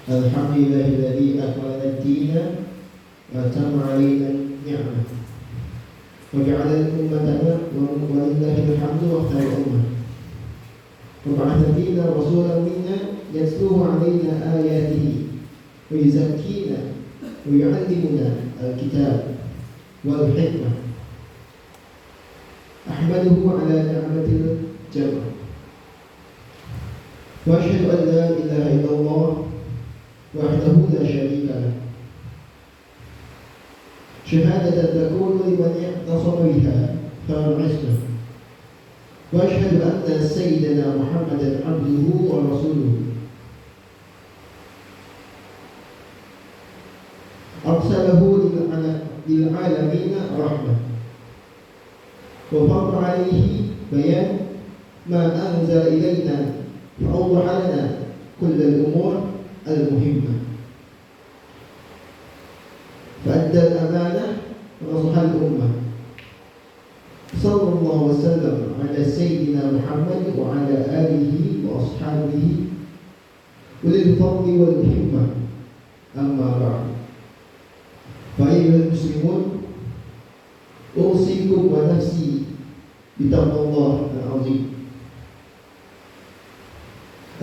Alhamdulillahilladzi akmala ad-dina wa tamma 'alaina ni'mah wa ja'ala ummatana wa walillahil hamdu wa khairu ummah wa ba'atha fina rasulan minna yatluhu 'alaina ayatihi wa yuzakkina wa yu'allimuna al-kitab wal hikmah ahmaduhu 'ala ni'matil jannah wa asyhadu an la ilaha illallah wahdahu la syarika lah syahadatan takunu liman i'tasama biha khairal islam wa asyhadu anna sayyidana Muhammadan abduhu wa rasuluhu arsalahu lil alamin rahmah wa farada alayhi bayan ma anzala ilayna fa awdaha lana kull al-umur المهمة فأدى الأمانة ونصح الأمة صلى الله وسلم على سيدنا محمد وعلى آله وأصحابه أولي الفضل والحكمة أما بعد فأيها المسلمون أوصيكم ونفسي بتقوى الله العظيم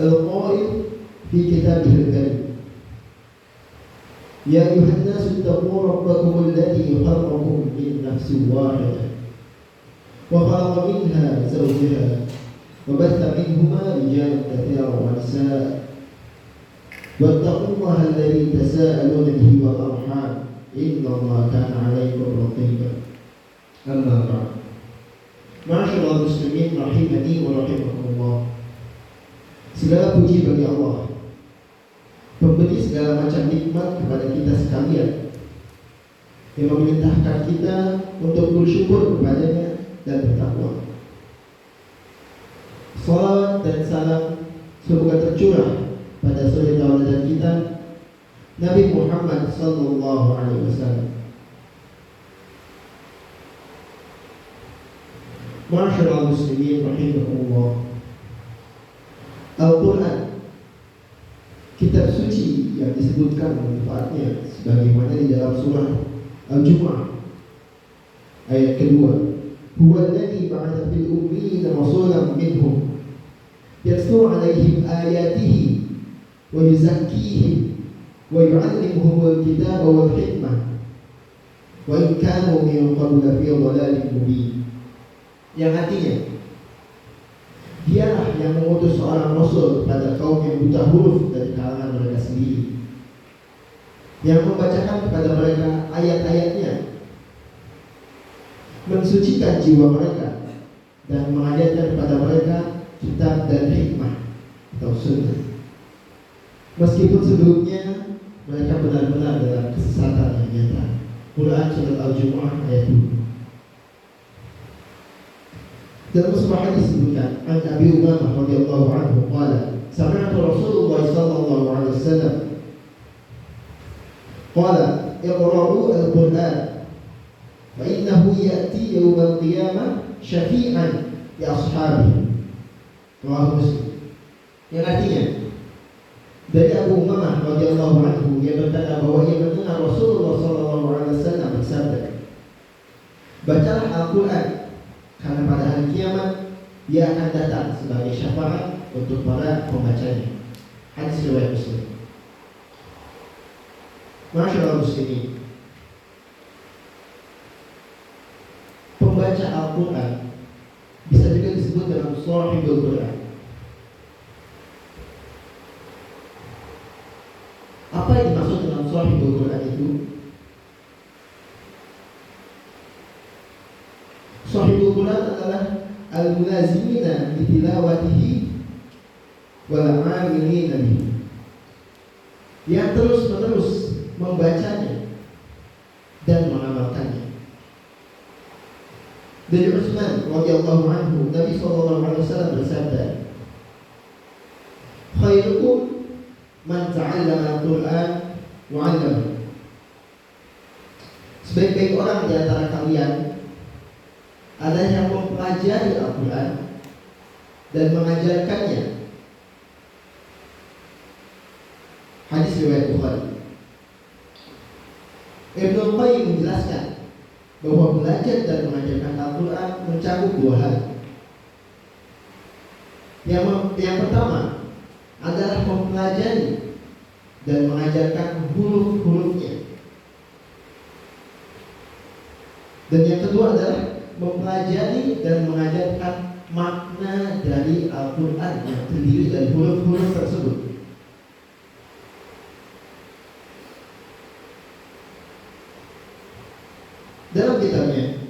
القائل في كتابه الكريم يا أيها الناس اتقوا ربكم الذي خلقكم من نفس واحدة وخلق منها زوجها وبث منهما رجالا كثيرا ونساء واتقوا الله الذي تساءلون به والأرحام إن الله كان عليكم رقيبا أما بعد معاشر المسلمين rahimani wa rahimakumullah. Segala puji bagi Allah, pemberi segala macam nikmat kepada kita sekalian, yang memerintahkan kita untuk bersyukur kepadanya dan bertakwa. Salawat dan salam semoga tercurah pada suri tauladan kita Nabi Muhammad sallallahu alaihi wasallam. Ma'asyiral muslimin rahimakumullah. Al-Quran, kitab suci yang disebutkan manfaatnya sebagaimana di dalam surah Al-Jumu'ah ayat kedua, huwa alladzi ba'atha fil ummiyina rasulan minhum yatlu 'alaihim ayatihi wa yuzakkihim wa yu'allimuhumul kitaba wal hikmah wa in kanu min qablu fi dhalalin mubin. Yang artinya, dialah yang mengutus seorang rasul pada kaum yang buta huruf dari kalangan mereka sendiri, yang membacakan kepada mereka ayat-ayatnya, mensucikan jiwa mereka, dan mengajarkan kepada mereka kitab dan hikmah atau sunnah. Meskipun sebelumnya mereka benar-benar dalam kesesatan yang nyata. Quran surat Al-Jumu'ah ayat 2. Dalam sebuah hadis disebutkan, an Abi Umamah radhiyallahu anhu qala sami'tu Rasulullah sallallahu alaihi wasallam qala iqra'u al-Qur'an fa innahu ya'ti yawm al-qiyamah syafi'an li ashabihi. Rawahu Muslim. Yang artinya, dari Abu Umamah radhiyallahu anhu, ia berkata bahwa ia mendengar Rasulullah sallallahu alaihi wasallam bersabda, bacalah Al-Qur'an karena pada hari kiamat dia akan datang sebagai syafaat untuk para pembacanya. Hadis riwayat Muslim. Masyaallah muslimin, pembaca Al-Quran bisa juga disebut dalam shahibul Quran. Apa yang dimaksud dengan shahibul Quran itu? Shahibul Quran adalah al-mulazimina li tilawatihi wal 'amilina bihi, yang terus-menerus membacanya dan mengamalkannya. Dari Utsman radhiyallahu anhu, Nabi sallallahu alaihi wasallam bersabda, "Khairukum man ta'allama al-Qur'an wa 'allamahu." Sebaik-baik orang di antara kalian adalah yang mempelajari Al-Quran dan mengajarkannya. Hadis riwayat Bukhari. Ibnu Qayyim menjelaskan bahwa belajar dan mengajarkan Al-Quran mencakup dua hal. Yang pertama adalah mempelajari dan mengajarkan huruf-hurufnya. Dan yang kedua adalah mempelajari dan mengajarkan makna dari Al-Quran yang terdiri dari huruf-huruf tersebut. Dalam kitabnya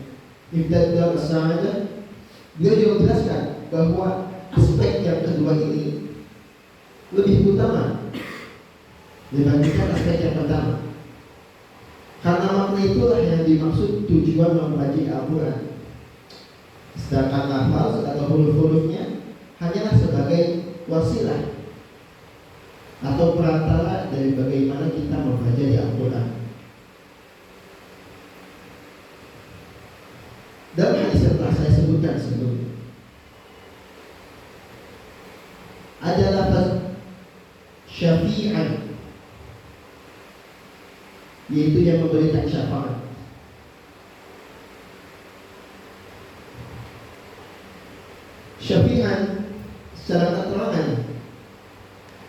Ibtida'ul Sa'adah, beliau juga menjelaskan bahwa aspek yang kedua ini lebih utama dibandingkan aspek yang pertama. Karena makna itulah yang dimaksud tujuan mempelajari Al-Quran. Sedangkan lafaz atau huruf-hurufnya hanyalah sebagai wasilah atau perantara dari bagaimana kita mempelajari Al-Quran. Dalam hadis yang telah saya sebutkan sebelumnya, ada lafaz syafi'an, yaitu yang memberikan syafaat. Syafi'an secara keterangan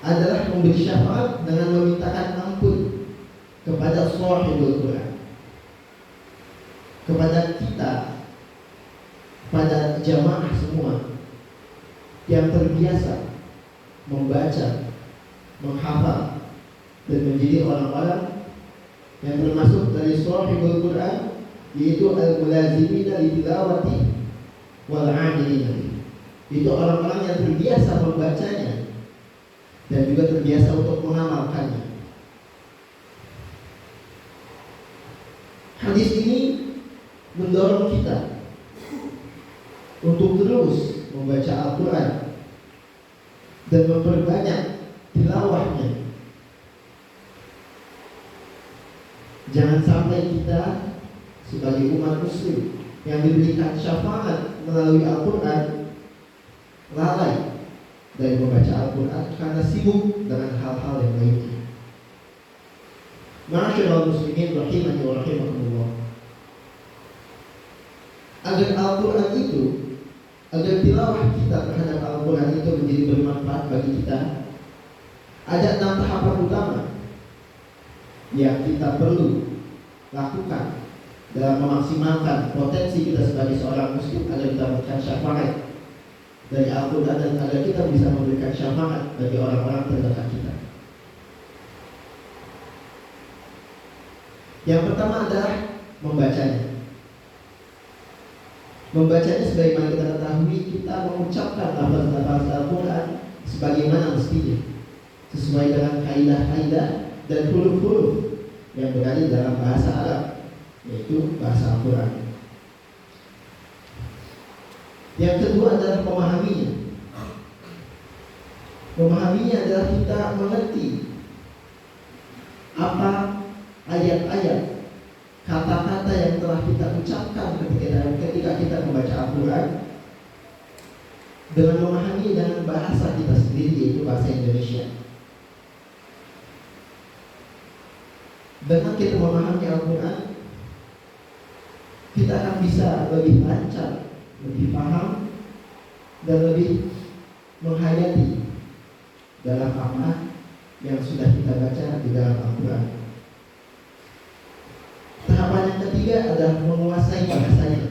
adalah memberi syafaat dengan memintakan ampun kepada shahibul Quran, kepada kita, pada jamaah semua yang terbiasa membaca, menghafal, dan menjadi orang-orang yang termasuk dari shahibul Quran, yaitu al-mulazimina li tilawati wal 'amilina. Itu orang-orang yang terbiasa membacanya dan juga terbiasa untuk mengamalkannya. Hadis ini mendorong kita untuk terus membaca Al-Quran dan memperbanyak tilawahnya. Jangan sampai kita sebagai umat muslim yang diberikan syafaat melalui Al-Quran lalai dari membaca Al-Quran karena sibuk dengan hal-hal yang lainnya. Ma'asyiral muslimin rahimani wa rahimakumullah. Agar Al-Quran itu, agar tilawah kita terhadap Al-Quran itu menjadi bermanfaat bagi kita, ada 6 tahapan utama yang kita perlu lakukan dalam memaksimalkan potensi kita sebagai seorang muslim agar kita memberikan syafaat dari Al-Quran dan agar kita bisa memberikan syafaat bagi orang-orang terdekat kita. Yang pertama adalah membacanya. Membacanya sebagaimana kita ketahui, kita mengucapkan lafaz-lafaz Al-Quran sebagaimana mestinya, sesuai dengan kaidah-kaidah dan huruf-huruf yang berada dalam bahasa Arab, yaitu bahasa Al-Quran. Yang kedua adalah memahaminya. Memahaminya adalah kita mengerti apa ayat-ayat, kata-kata yang telah kita ucapkan ketika kita membaca Al-Quran, dengan memahami dengan bahasa kita sendiri, yaitu bahasa Indonesia. Dengan kita memahami Al-Quran, kita akan bisa lebih lancar, lebih paham, dan lebih menghayati dalam apa yang sudah kita baca di dalam Al-Quran. Tahapan yang ketiga adalah menguasai bahasanya,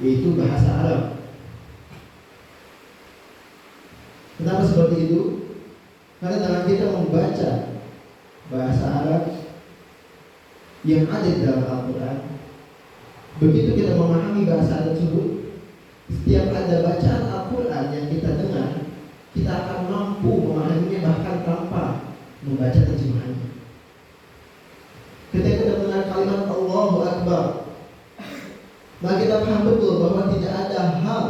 yaitu bahasa Arab. Kenapa seperti itu? Karena dengan kita membaca bahasa Arab yang ada di dalam Al-Quran, begitu kita memahami bahasa tersebut, setiap ada bacaan Al-Quran yang kita dengar, kita akan mampu memahaminya bahkan tanpa membaca terjemahannya. Ketika kita mendengar kalimat Allahu Akbar, Nah, kita paham betul bahwa tidak ada hal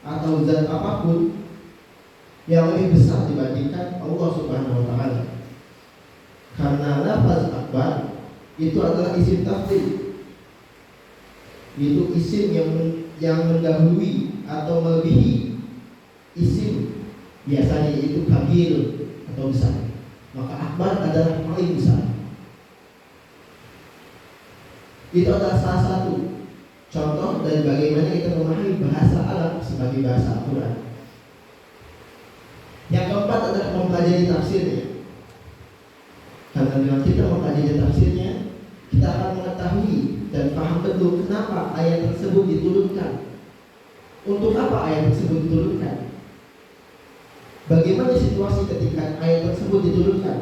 atau zat apapun yang lebih besar dibandingkan Allah Subhanahu wa taala. Karena lafaz akbar itu adalah isim tafdhil. Itu isim yang mendahului atau melebihi isim biasanya itu kabir atau besar. Maka akbar adalah paling besar. Itu adalah salah satu contoh dari bagaimana kita memahami bahasa Arab sebagai bahasa Al-Quran. Yang keempat adalah mempelajari tafsirnya. Karena dengan kita mempelajari tafsirnya, kita akan mengetahui dan paham betul kenapa ayat tersebut diturunkan. Untuk apa ayat tersebut diturunkan? Bagaimana situasi ketika ayat tersebut diturunkan?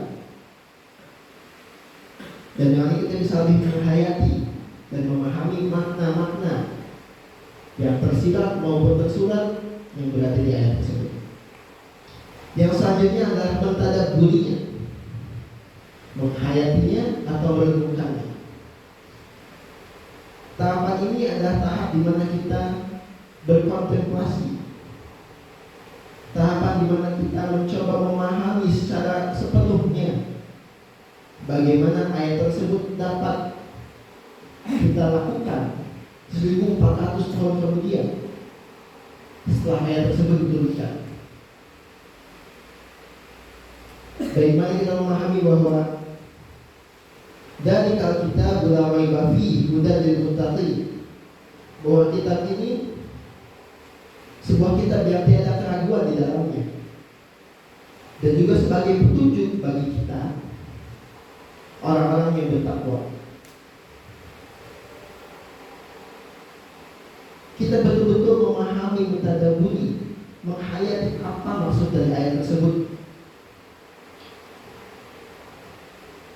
Dan dengan ini kita bisa lebih menghayati dan memahami makna-makna yang tersirat maupun tersurat yang berada di ayat tersebut. Yang selanjutnya adalah mentadabburinya, menghayatinya atau merenungkannya. Tahapan ini adalah tahap di mana kita berkontemplasi, tahapan di mana kita mencoba memahami secara sepenuhnya bagaimana ayat tersebut dapat kita lakukan 1400 tahun kemudian setelah ayat tersebut diturunkan. Dari mana kita memahami bahwa dari kalau kita berawai bafi hudan lil muttaqin, bahwa kitab ini sebuah kitab yang tiada keraguan di dalamnya, dan juga sebagai petunjuk bagi kita orang-orang yang bertakwa. Kita betul-betul memahami, mentadabburi, menghayati apa maksud dari ayat tersebut.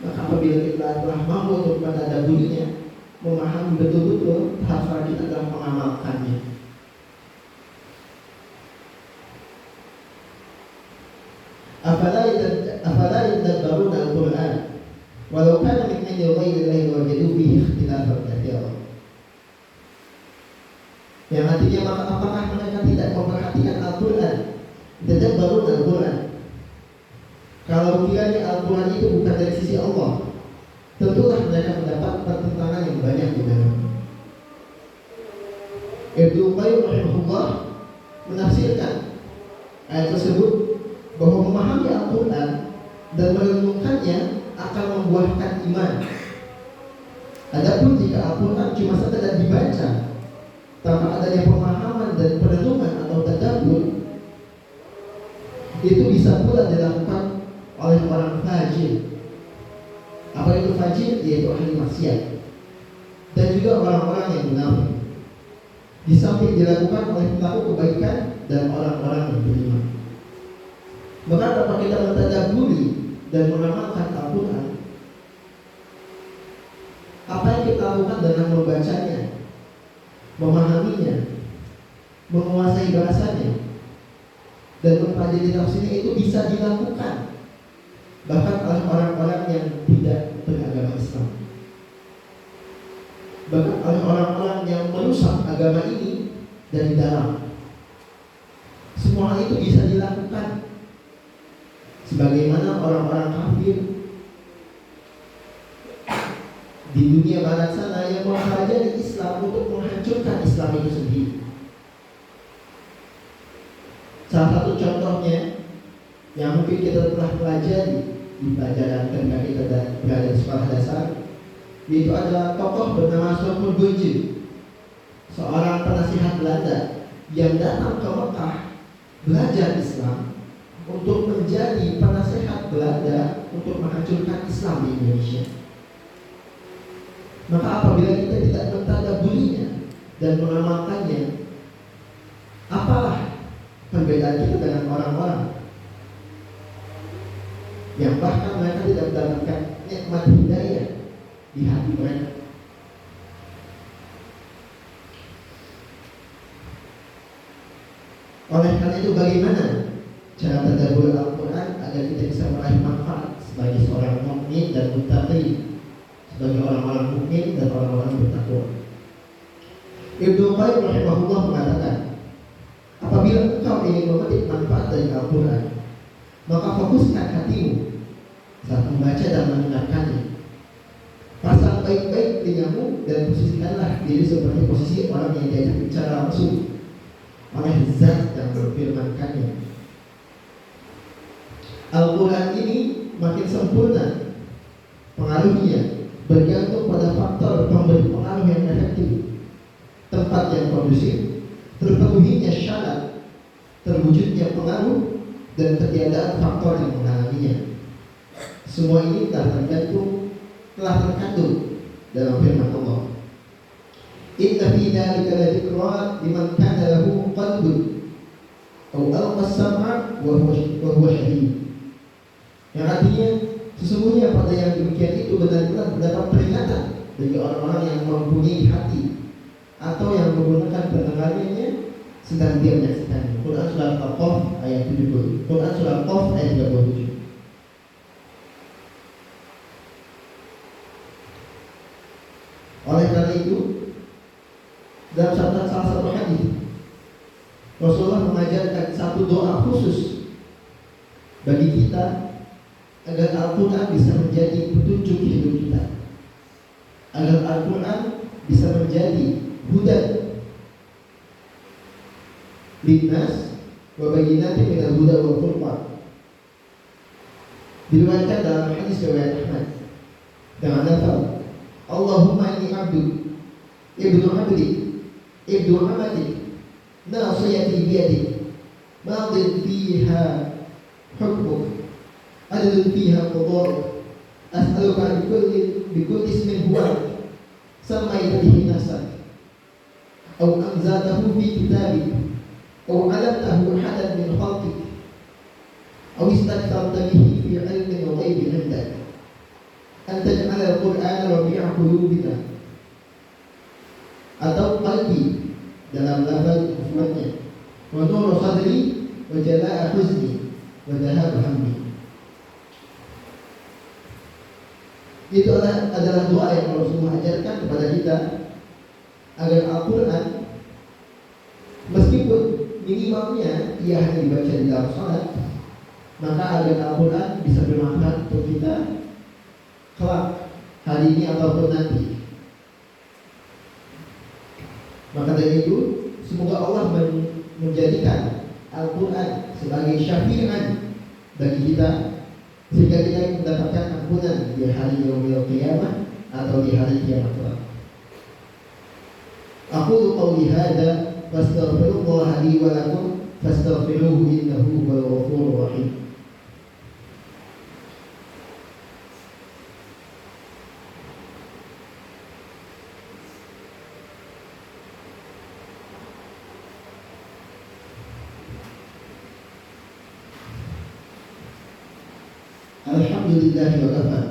Maka apabila kita telah mampu untuk mentadabburinya, memahami betul-betul, tahap selanjutnya adalah mengamalkannya. Afala yadabbaruna al-Qur'an walau kana min 'indi ghayrillahi lawajadu fihi ikhtilafan katsiran. Yang artinya, maka apakah mereka tidak memperhatikan Al-Quran? Tadabbarun Al-Quran. Kalau kiranya Al-Quran itu bukan dari sisi Allah, tentulah mereka mendapat pertentangan yang banyak di dalamnya. Ibnu Qayyim rahimahullah menafsirkan ayat tersebut bahwa memahami Al-Quran dan merenungkannya akan membuahkan iman. Adapun jika Al-Quran cuma sekedar dibaca tanpa adanya pemahaman dan perenungan atau tadabbur, itu bisa pula dilakukan oleh orang fajir. Apa itu fajir? Yaitu ahli maksiat dan juga orang-orang yang munafik. Di samping dilakukan oleh pelaku kebaikan dan orang-orang yang beriman. Maka apabila kita mentadabburi dan mengamalkan Al-Quran, apa yang kita lakukan dengan membacanya, memahaminya, menguasai bahasanya, dan mempelajari tafsirnya, itu bisa dilakukan bahkan oleh orang-orang yang tidak beragama Islam, bahkan oleh orang-orang yang merusak agama ini dari dalam. Semua hal itu bisa dilakukan sebagaimana orang-orang kafir di dunia barat sana yang mempelajari Islam untuk menghancurkan Islam itu sendiri. Salah satu contohnya yang mungkin kita telah pelajari di pelajaran ketika kita berada di sekolah dasar, yaitu adalah tokoh bernama Sofur Goje, seorang penasihat Belanda yang datang ke Mekah belajar Islam untuk menjadi penasehat Belanda untuk menghancurkan Islam di Indonesia. Maka apabila kita tidak mentadabburinya dan mengamalkannya, apalah perbedaan kita dengan orang-orang yang bahkan mereka tidak mendapatkan nikmat hidayah di hati mereka. Oleh karena itu, bagaimana cara tadabbur Al-Quran agar kita bisa meraih manfaat sebagai seorang mukmin dan muttaqi, sebagai orang-orang mukmin dan orang-orang bertakwa? Ibnu Qayyim rahimahullah mengatakan, apabila engkau ingin memetik manfaat dari Al-Quran, maka fokuskan hatimu saat membaca dan mendengarkannya. Pasang baik-baik telingamu dan posisikanlah diri seperti posisi orang yang diajak bicara langsung oleh zat yang berfirmankannya. Al-Quran ini makin sempurna pengaruhnya bergantung pada faktor pemberi pengaruh yang efektif, tempat yang kondusif, terpenuhinya syarat, terwujudnya pengaruh, dan ketiadaan faktor yang menghalanginya. Semua ini telah terkandung dalam firman Allah. Inna fi dzalika la dzikra liman kana lahu qalbun aw alqa as-sam'a wa huwa shahid. Yang artinya sesungguhnya pada yang demikian itu benar-benar mendapat peringatan bagi orang-orang yang mempunyai hati atau yang menggunakan pendengarannya sedang dia menyaksikannya. Quran surah Al-Qaf ayat 70. Quran surah Al-Qaf ayat 37. Oleh karena itu, dalam salah satu hadis Rasulullah mengajarkan satu doa khusus bagi kita agar Al-Quran bisa menjadi petunjuk hidup kita, agar Al-Quran bisa menjadi hudan linnas wa bayyinatin minal huda wal furqan. Diriwayatkan dalam hadis riwayat Ahmad dengan lafaz Allahumma inni abdu ibnu amatik nasiyati biyadik madin fiha hukmuk adlun fiha qada'uk as'aluka bikulli ismin huwa sammaita bihi nafsak aw anzaltahu fi kitabik aw 'allamtahu ahadan min khalqik aw istaktharta bihi fi 'ilmin al-ghaibi 'indak an taj'ala al-Qur'ana rabi'a qulubina, atau qalbi dalam lafaz mufradnya, wa nuru sadri wa jalaa huzni wa dhahab hammi. Itu adalah doa yang Rasulullah ajarkan kepada kita agar Al-Quran meskipun minimalnya ia hanya dibaca di dalam salat, maka agar Al-Quran bisa bermanfaat untuk kita kelak, hari ini ataupun nanti. Maka dari itu, semoga Allah menjadikan Al-Quran sebagai syafi'an bagi kita, sehingga kita mendapatkan ampunan di hari yaumil qiyamah atau di hari kiamat kelak. Aqulu qawli hadza fastaghfirullaha li wa lakum fastaghfiruhu innahu huwal ghafurur rahim. Alhamdulillah wa kafa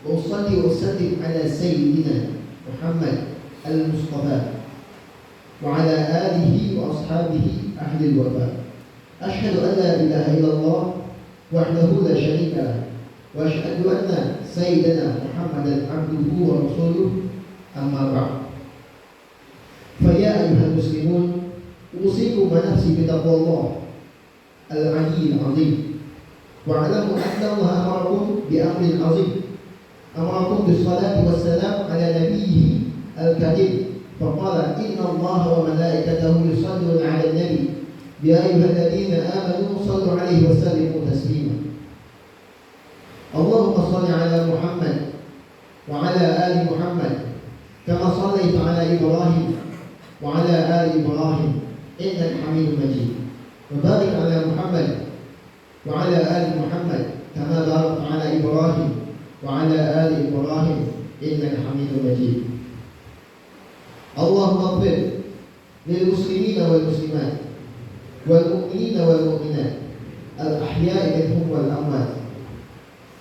wa usalli wa usallim ala sayyidina Muhammad al-Mustafa wa ala alihi wa ashabihi ahli al-wafa. Ashhadu an la ilaha illallah wahdahu la sharika lah wa ashhadu anna sayyidina Muhammadan abduhu wa rasuluh, amma ba'd. Fa ya ayyuhal muslimun, usikum wa nafsi bi taqwallah al-'aliyyil 'azim. واعلموا أن الله أمركم بأمر عظيم، أمركم بالصلاة والسلام على نبيه الكريم، فقال إن الله وملائكته يصلون على النبي يا أيها الذين آمنوا صلوا عليه وسلموا تسليما. اللهم صل على محمد وعلى آل محمد كما صليت على إبراهيم وعلى آل إبراهيم إنك حميد مجيد، وبارك على محمد وعلى آل محمد كما باركت على إبراهيم وعلى آل إبراهيم إنك حميد مجيد. اللهم اغفر للمسلمين والمسلمات والمؤمنين والمؤمنات الأحياء منهم والأموات.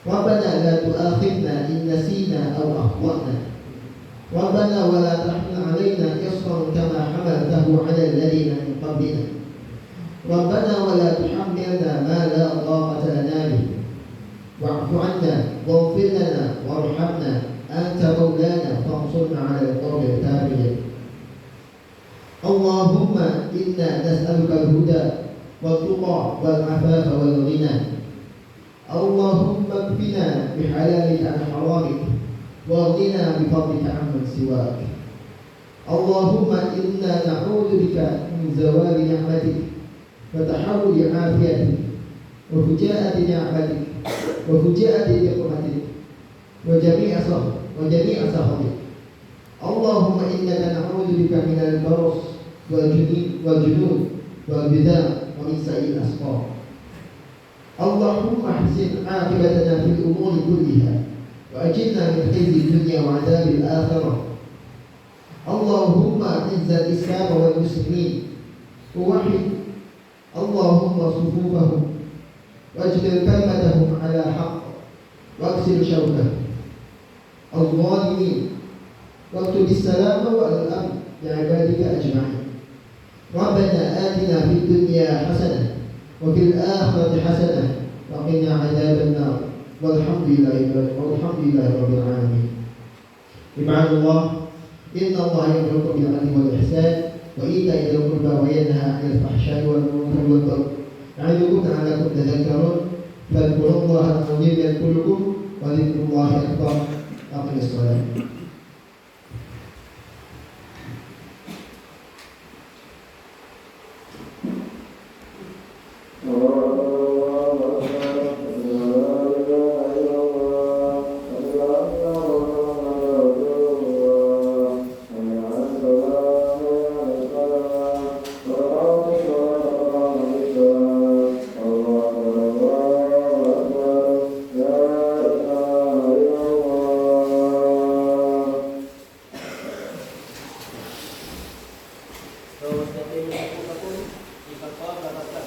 ربنا لا تؤاخذنا إن نسينا أو أخطأنا. ربنا ولا تحمل علينا إصرا كما حملته على الذين من قبلنا. ربنا ولا تحملنا ما لا طاقة لنا به. واعف عنا واغفر لنا وارحمنا أنت مولانا فانصرنا على القوم الكافرين. اللهم إنا نسألك الهدى والتقى والعفاف والغنى. اللهم اكفنا بحلالك عن حرامك واغننا بفضلك عمن سواك. اللهم إنا نعوذ بك من زوال نعمتك وتحول عافيتك وفجاءة نعمتك وفجاءة نقمتك وجميع سخطك. اللهم إننا نعوذ بك من البرص والجنون والبذام ومن سيء الأسقام. اللهم احسن عاقبتنا في الأمور كلها وأجرنا من خزي الدنيا وعذاب الآخرة. اللهم أعز الإسلام والمسلمين ووحد اللهم صفوفهم واجبر كلمتهم على حق واكسر شوكه الظالمين واكتب السلام والأمن لعبادك أجمعين. ربنا آتنا في الدنيا حسنة وفي الآخرة حسنة وقنا عذاب النار والحمد لله رب العالمين. عباد الله، إن الله يأمركم بالعدل والإحسان وإيتاء ذي القربى وينهى عن الفحشاء والمنكر والبغي يعظكم لعلكم تذكرون. فاذكروا الله العظيم يذكركم وذكر الله أكبر. أقم الصلاة. Terus tapi aku jika kau katakan